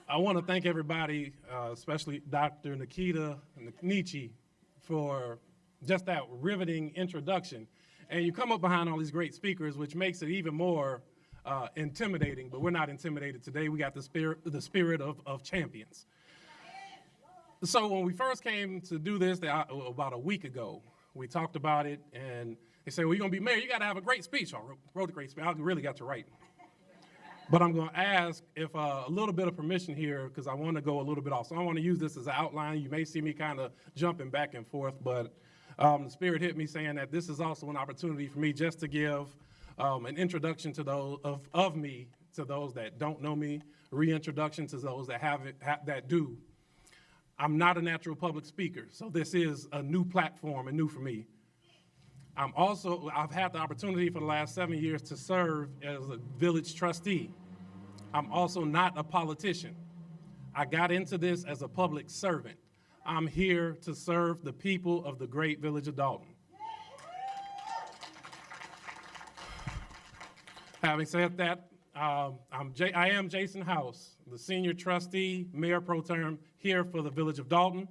I want to thank everybody, especially Dr. Nikita Nietzsche, for just that riveting introduction. And you come up behind all these great speakers, which makes it even more intimidating, but we're not intimidated today. We got the spirit of champions. So when we first came to do this about a week ago, we talked about it, and they said, well, you're going to be mayor, you got to have a great speech. I wrote a great speech. I really got to write. But I'm going to ask if a little bit of permission here, because I want to go a little bit off. So I want to use this as an outline. You may see me kind of jumping back and forth, but the Spirit hit me saying that this is also an opportunity for me just to give an introduction to those of me to those that don't know me, reintroduction to those that that do. I'm not a natural public speaker, so this is a new platform and new for me. I've had the opportunity for the last 7 years to serve as a village trustee. I'm also not a politician. I got into this as a public servant. I'm here to serve the people of the great village of Dolton. Having said that, I am Jason House, the senior trustee, mayor pro tem here for the village of Dolton.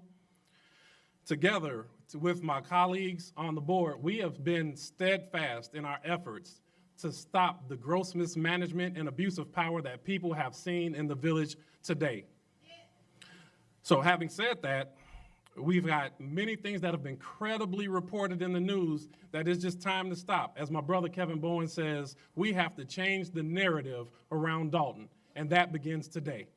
Together with my colleagues on the board, we have been steadfast in our efforts to stop the gross mismanagement and abuse of power that people have seen in the village today. So having said that, we've got many things that have been credibly reported in the news that it's just time to stop. As my brother Kevin Bowen says, we have to change the narrative around Dolton, and that begins today.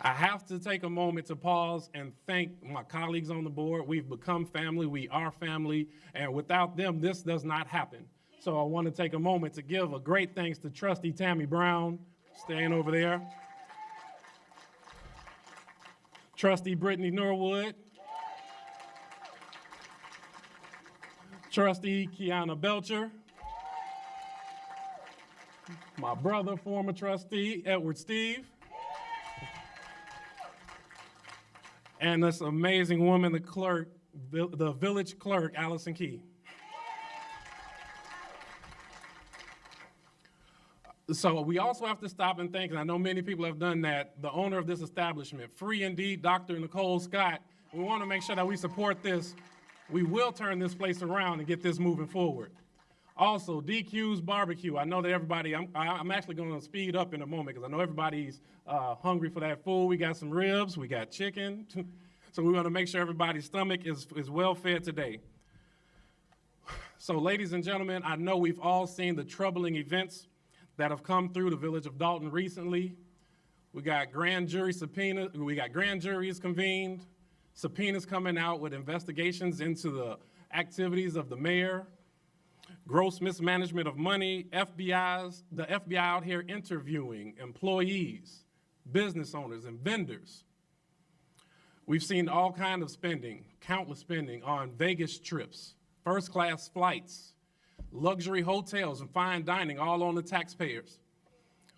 I have to take a moment to pause and thank my colleagues on the board. We've become family, we are family, and without them, this does not happen. So I want to take a moment to give a great thanks to Trustee Tammy Brown, staying over there. Trustee Brittany Norwood. Trustee Kiana Belcher. My brother, former trustee, Edward Steve. And this amazing woman, the clerk, the village clerk, Allison Key. So we also have to stop and think, and I know many people have done that, the owner of this establishment, Free Indeed, Dr. Nicole Scott. We want to make sure that we support this. We will turn this place around and get this moving forward. Also, DQ's Barbecue. I know that everybody, I'm actually going to speed up in a moment because I know everybody's hungry for that food. We got some ribs, we got chicken. So we want to make sure everybody's stomach is well fed today. So ladies and gentlemen, I know we've all seen the troubling events that have come through the village of Dolton recently. We got grand juries convened, subpoenas coming out with investigations into the activities of the mayor, gross mismanagement of money, the FBI out here interviewing employees, business owners, and vendors. We've seen all kinds of spending, countless spending on Vegas trips, first-class flights, luxury hotels, and fine dining, all on the taxpayers.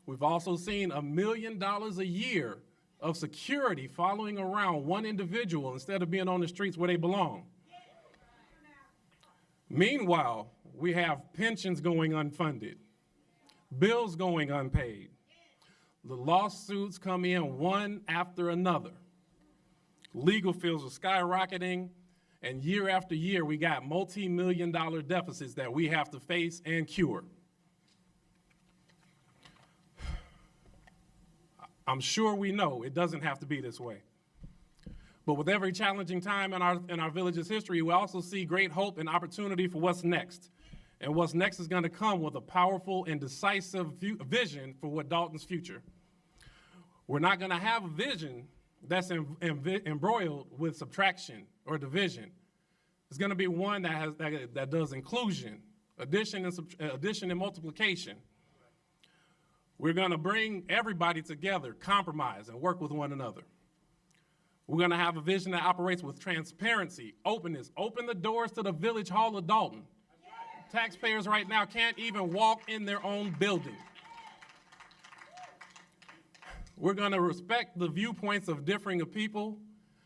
We've also seen $1 million a year of security following around one individual instead of being on the streets where they belong. Meanwhile, we have pensions going unfunded, bills going unpaid. The lawsuits come in one after another. Legal fees are skyrocketing, and year after year, we got multi-million-dollar deficits that we have to face and cure. I'm sure we know it doesn't have to be this way. But with every challenging time in our village's history, we also see great hope and opportunity for what's next. And what's next is going to come with a powerful and decisive vision for what Dolton's future. We're not going to have a vision that's embroiled with subtraction or division. It's going to be one that does inclusion, addition and multiplication. We're going to bring everybody together, compromise, and work with one another. We're going to have a vision that operates with transparency, openness, open the doors to the Village Hall of Dolton. Taxpayers right now can't even walk in their own building. We're going to respect the viewpoints of differing people,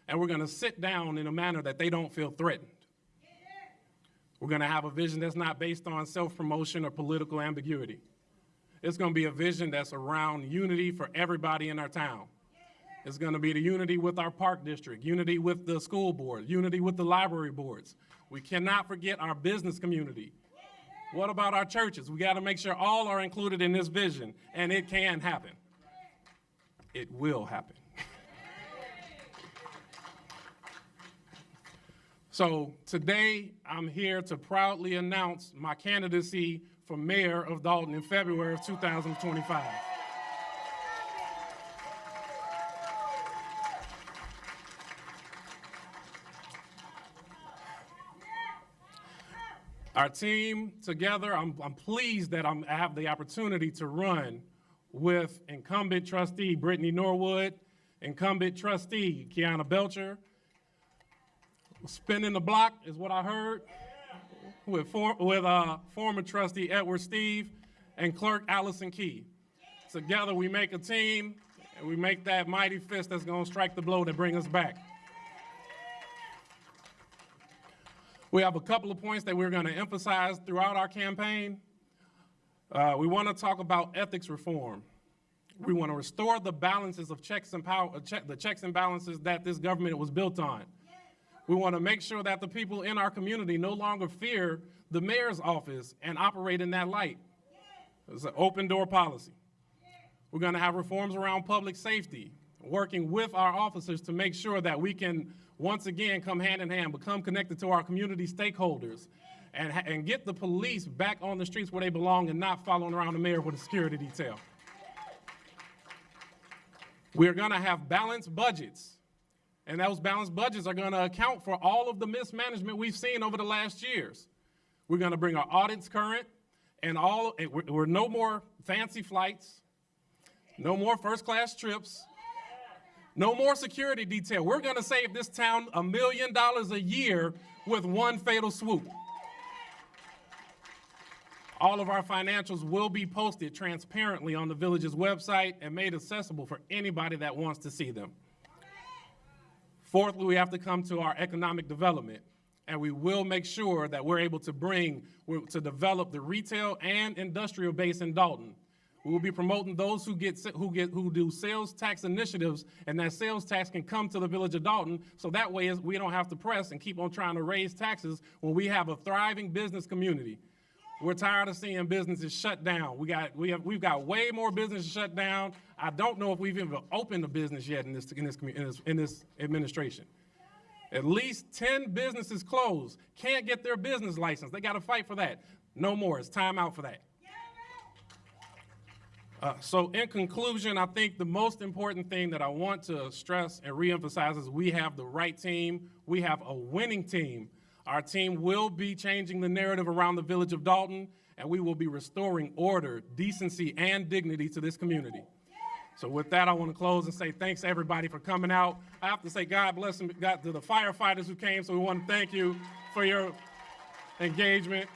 and we're going to sit down in a manner that they don't feel threatened. We're going to have a vision that's not based on self-promotion or political ambiguity. It's going to be a vision that's around unity for everybody in our town. It's going to be the unity with our park district, unity with the school board, unity with the library boards. We cannot forget our business community. What about our churches? We got to make sure all are included in this vision, and it can happen. It will happen. So today, I'm here to proudly announce my candidacy for mayor of Dolton in February of 2025. Our team together, I'm pleased that I have the opportunity to run with incumbent trustee Brittany Norwood, incumbent trustee Kiana Belcher, spinning the block is what I heard, with former trustee Edward Steve and clerk Allison Key. Together we make a team, and we make that mighty fist that's gonna strike the blow that bring us back. We have a couple of points that we're gonna emphasize throughout our campaign. We wanna talk about ethics reform. We wanna restore the balances of checks and the checks and balances that this government was built on. We want to make sure that the people in our community no longer fear the mayor's office and operate in that light. It's an open door policy. We're going to have reforms around public safety, working with our officers to make sure that we can once again come hand in hand, become connected to our community stakeholders, and get the police back on the streets where they belong and not following around the mayor with a security detail. We're going to have balanced budgets. And those balanced budgets are going to account for all of the mismanagement we've seen over the last years. We're going to bring our audits current, and we're no more fancy flights, no more first-class trips, no more security detail. We're going to save this town $1 million a year with one fatal swoop. All of our financials will be posted transparently on the village's website and made accessible for anybody that wants to see them. Fourthly, we have to come to our economic development, and we will make sure that we're able to develop the retail and industrial base in Dolton. We will be promoting those who do sales tax initiatives, and that sales tax can come to the village of Dolton, so that way we don't have to press and keep on trying to raise taxes when we have a thriving business community. We're tired of seeing businesses shut down. We've got way more businesses shut down. I don't know if we've even opened a business yet in this administration. At least 10 businesses closed, can't get their business license. They got to fight for that. No more. It's time out for that. So in conclusion, I think the most important thing that I want to stress and reemphasize is we have the right team. We have a winning team. Our team will be changing the narrative around the village of Dolton, and we will be restoring order, decency, and dignity to this community. So with that, I want to close and say thanks to everybody for coming out. I have to say God bless them, God to the firefighters who came, so we want to thank you for your engagement.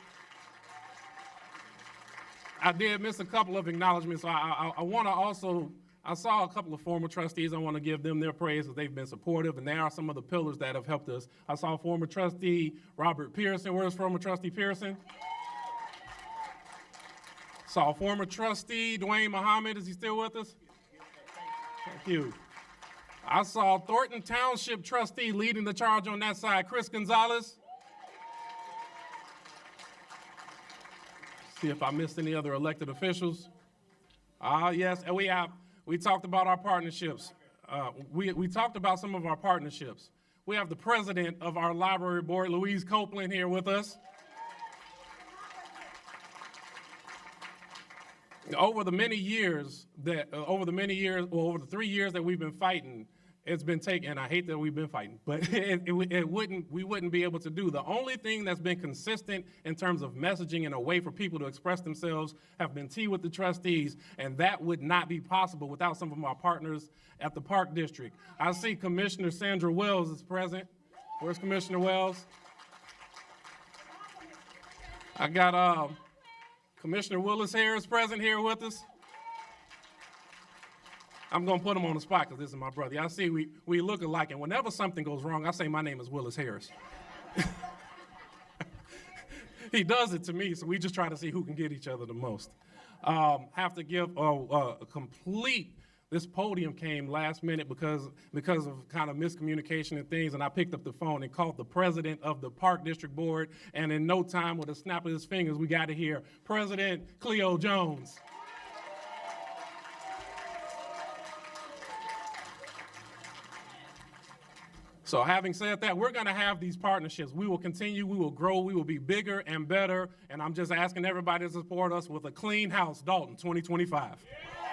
I did miss a couple of acknowledgments, so I want to also, I saw a couple of former trustees. I want to give them their praise because they've been supportive, and they are some of the pillars that have helped us. I saw former trustee Robert Pearson. Where's former trustee Pearson? Saw former trustee Dwayne Muhammad. Is he still with us? Thank you. I saw Thornton Township trustee leading the charge on that side, Chris Gonzalez. See if I missed any other elected officials. Yes, and we talked about our partnerships. We talked about some of our partnerships. We have the president of our library board, Louise Copeland, here with us. Over the 3 years that we've been fighting, it's been taken, and I hate that we've been fighting, but we wouldn't be able to do. The only thing that's been consistent in terms of messaging and a way for people to express themselves have been tea with the trustees, and that would not be possible without some of our partners at the Park District. I see Commissioner Sandra Wells is present. Where's Commissioner Wells? I got Commissioner Willis Harris present here with us. I'm going to put him on the spot because this is my brother. I see we look alike, and whenever something goes wrong, I say my name is Willis Harris. He does it to me, so we just try to see who can get each other the most. Have to give a complete. This podium came last minute because of kind of miscommunication and things, and I picked up the phone and called the president of the Park District Board, and in no time, with a snap of his fingers, we got to hear President Cleo Jones. So having said that, we're going to have these partnerships. We will continue, we will grow, we will be bigger and better, and I'm just asking everybody to support us with a clean house, Dolton 2025. Yeah.